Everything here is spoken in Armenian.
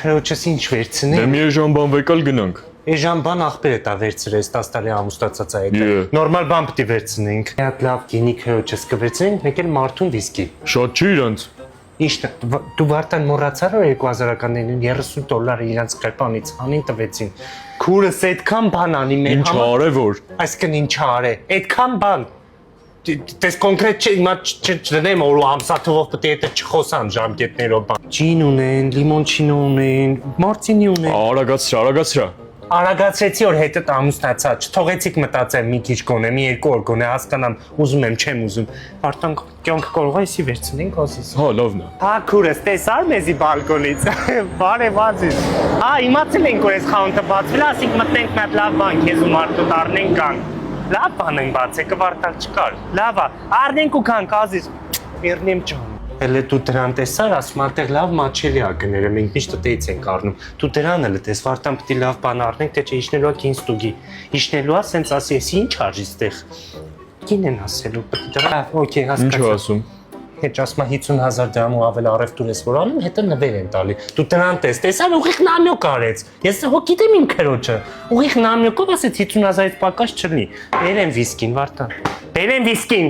քրոջս ինչ վերցնի։ Դե մի ժամ բան վեկալ գնանք։ Էժան բան ախպեր է տա վերցրես 10 տարի ամուսնացած է դա։ Նորմալ բան պետք է վերցնենք։ Հատ լավ գինի քրոջս կվերցնենք, մեկ էլ մարդուն վիսկի։ Շատ չի իրանց։ Իշտ դու վարտան մոռացար որ 2000-ականներին $30 իրանց քրպանից անին տվեցին։ Քուրս այդքան բան անի մեր Ինչ արե որ։ Այսինքն ինչ արե։ Այդքան բան։ Դες կոնկրետ չէ, հիմա չդնեմ որ ամսաթվով պետք է դա չխոսան ժամկետներով բան։ Ջին ունեն, լիմոնչինո ունեն, մարտինի ունեն։ Արագացրա։ Արագացրեցի որ հետդ ամուսնացա, չթողեցիք մտածեմ մի քիչ գոնե, մի երկու օր գոնե հասկանամ, ուզում եմ, չեմ ուզում։ Արտանք կյանքը կարող է էսի վերցնենք ասես։ Հա, լավն է։ Հա, քուրս, տեսար մեզի բալկոնից։ Բարևազիս։ Հա, իմացել ենք որ այս խանութը բացվել է, ասիկ մտնենք մի հատ լավ բան քեզ ու մարդու դառնենք կան։ Լավ բան ենք բացել, կվարտալ չկար։ Լավ է, առնենք ու կանք ազիս։ Երնեմ ջան։ Հələ դու դրան տեսար, ասում անտեղ լավ մաչելի է գները, մենք միշտ տեից ենք առնում։ Դու դրան էլ տես, վարտան պետք է լավ բան առնենք, թե չէ իջնելու է կին ստուգի։ Իջնելու է, սենց ասի, էսի ինչ արժի ստեղ։ Կին են ասելու, պետք է դրա, օքեյ, Ինչ հասկացա։ ասում։ Հետ ասում 50,000 դրամ ու ավել առևտուր ես որ անում, հետո նվեր են տալի։ Դու դրան տես, տեսար ուղիղ նամյոկ արեց։ Ես հո գիտեմ իմ քրոջը։ Ուղիղ նամյոկով ասեց 50,000-ից պակաս չլինի։ Բերեմ վիսկին, վարտան։ Բերեմ վիսկին։